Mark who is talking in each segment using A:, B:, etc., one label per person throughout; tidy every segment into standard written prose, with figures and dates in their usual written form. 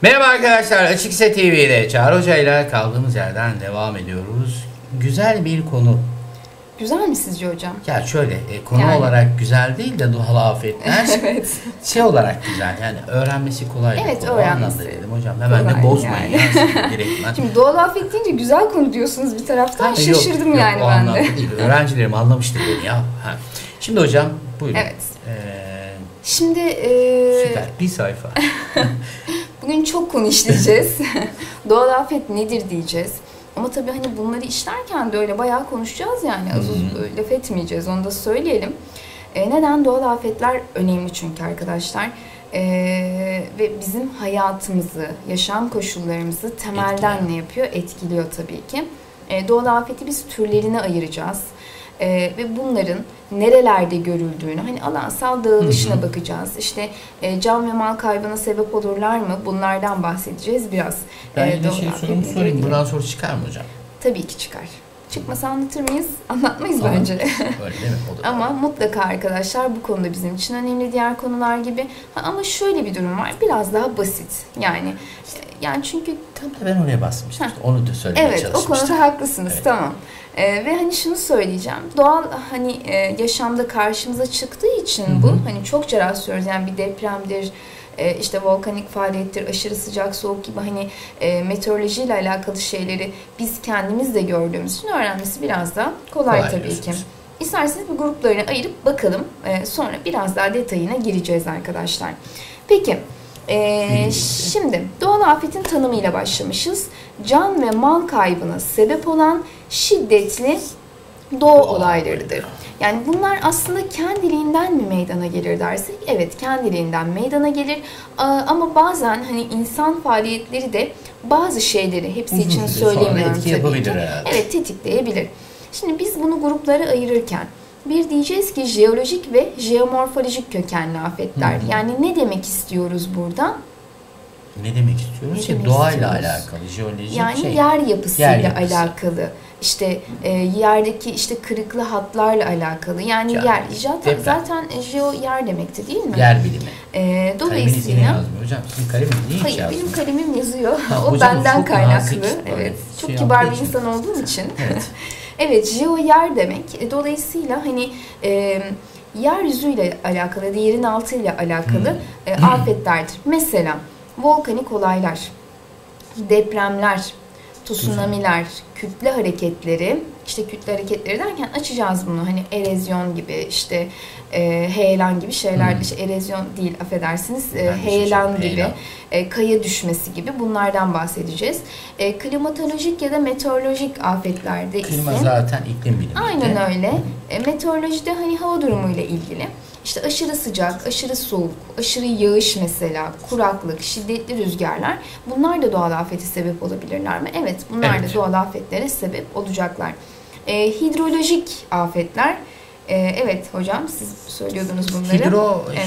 A: Merhaba arkadaşlar, Açıkse TV'de Çağrı Hoca ile kaldığımız yerden devam ediyoruz. Güzel bir konu.
B: Güzel mi sizce hocam?
A: Ya şöyle, konu olarak güzel değil de doğal afetler.
B: Evet.
A: Şey olarak güzel, yani öğrenmesi kolay.
B: Evet, öğrenmesi.
A: Dedim hocam, hemen de bozmayın
B: yani.
A: Ya direktmen.
B: Şimdi doğal afet deyince güzel konu diyorsunuz bir taraftan. Şaşırdım
A: yok,
B: yani ben de.
A: Değil. Öğrencilerim anlamıştır beni ya. Ha. Şimdi hocam, buyurun.
B: Evet. Şimdi
A: süper, bir sayfa.
B: Bugün çok konu işleyeceğiz. Doğal afet nedir diyeceğiz. Ama tabii hani bunları işlerken de öyle bayağı konuşacağız yani. Az laf etmeyeceğiz, onu da söyleyelim. Neden? Doğal afetler önemli çünkü arkadaşlar. Ve bizim hayatımızı, yaşam koşullarımızı temelden ne yapıyor? Etkiliyor tabii ki. Doğal afeti biz türlerine ayıracağız. Ve bunların nerelerde görüldüğünü, hani alansal dağılışına bakacağız. İşte can ve mal kaybına sebep olurlar mı? Bunlardan bahsedeceğiz biraz.
A: Ben yine sorumu sorayım. Buradan soru çıkar mı hocam?
B: Tabii ki çıkar. Çıkmasa anlatır mıyız? Anlatmayız bence.
A: Öyle değil mi? O da
B: ama mutlaka arkadaşlar bu konuda bizim için önemli, diğer konular gibi. Ama şöyle bir durum var. Biraz daha basit. Yani çünkü
A: ben oraya basmıştım. Onu da söylemeye çalışmıştım.
B: Evet, o konuda haklısınız. Evet. Tamam. Ve hani şunu söyleyeceğim. Doğal hani yaşamda karşımıza çıktığı için bu hani çokça rastlıyoruz. Yani bir depremdir, işte volkanik faaliyettir, aşırı sıcak soğuk gibi hani meteorolojiyle alakalı şeyleri biz kendimiz de gördüğümüz için öğrenmesi biraz daha kolay tabii ki. İsterseniz bu gruplarına ayırıp bakalım. Sonra biraz daha detayına gireceğiz arkadaşlar. Peki. Şimdi doğal afetin tanımıyla başlamışız. Can ve mal kaybına sebep olan şiddetli doğal olaylarıdır. Yani bunlar aslında kendiliğinden mi meydana gelir dersek? Evet, kendiliğinden meydana gelir. Ama bazen hani insan faaliyetleri de bazı şeyleri hepsi için söylemiyorum tabii ki. Evet, tetikleyebilir. Şimdi biz bunu gruplara ayırırken bir diyeceğiz ki jeolojik ve jeomorfolojik kökenli afetler. Yani ne demek istiyoruz burada?
A: Ne demek istiyoruz? Doğayla alakalı, jeolojik
B: yani yer yapısıyla alakalı. İşte yerdeki işte kırıklı hatlarla alakalı. Yani yer zaten jeo yer demekti değil mi?
A: Yer bilimi.
B: Dolayısıyla
A: yazmıyor hocam. Sizin kaleminiz niye hiç yazmıyor?
B: Benim kalemim yazıyor. O benden kaynaklı. Evet. Çok kibar bir insan olduğum için.
A: Evet.
B: Evet, jeo yer demek. Dolayısıyla hani yeryüzüyle alakalı ya da yerin altıyla alakalı afetlerdir. Mesela volkanik olaylar, depremler, tsunamiler, kütle hareketleri, işte kütle hareketleri derken açacağız bunu hani erozyon gibi işte heyelan gibi şeyler, işte erozyon değil affedersiniz, heyelan gibi, kaya düşmesi gibi bunlardan bahsedeceğiz. Klimatolojik ya da meteorolojik afetlerde
A: klima zaten iklim bilimi.
B: Aynen öyle. Meteorolojide hani hava durumuyla ilgili. İşte aşırı sıcak, aşırı soğuk, aşırı yağış mesela, kuraklık, şiddetli rüzgarlar bunlar da doğal afete sebep olabilirler mi? Evet, bunlar da doğal afetlere sebep olacaklar. Hidrolojik afetler, evet hocam siz söylüyordunuz bunları.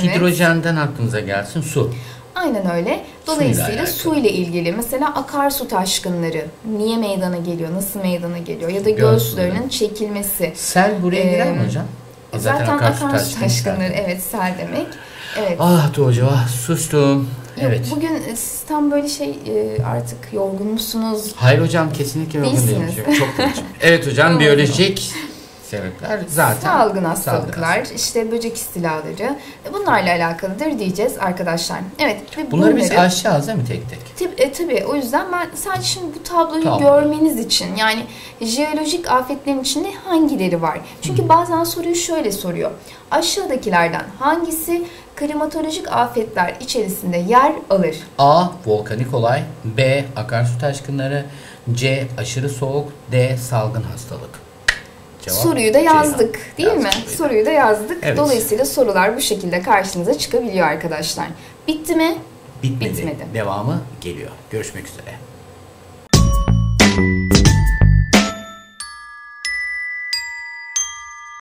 A: Hidrojenden aklınıza gelsin su.
B: Aynen öyle. Dolayısıyla su ile ilgili mesela akarsu taşkınları niye meydana geliyor, nasıl meydana geliyor ya da göl sularının çekilmesi.
A: Sel buraya girer mi hocam?
B: Zaten akarsu taşkınları, evet, sel demek. Evet.
A: Ah Doğucu, sustum. Evet.
B: Bugün siz tam böyle artık yorgun musunuz?
A: Hayır hocam, kesinlikle yorgun değilim. Çok konuşum. Evet hocam, biyolojik sebepler zaten.
B: Salgın hastalıklar, işte böcek istilaları bunlarla alakalıdır diyeceğiz arkadaşlar. Evet.
A: Bunları biz aşacağız değil mi tek tek?
B: Tabii o yüzden ben sadece şimdi bu tabloyu görmeniz için yani jeolojik afetlerin içinde hangileri var? Çünkü bazen soruyu şöyle soruyor. Aşağıdakilerden hangisi klimatolojik afetler içerisinde yer alır?
A: A. Volkanik olay. B. Akarsu taşkınları. C. Aşırı soğuk. D. Salgın hastalık.
B: Soruyu da yazdık değil mi? Soruyu da yazdık. Evet. Dolayısıyla sorular bu şekilde karşınıza çıkabiliyor arkadaşlar. Bitti mi?
A: Bitmedi. Devamı geliyor. Görüşmek üzere.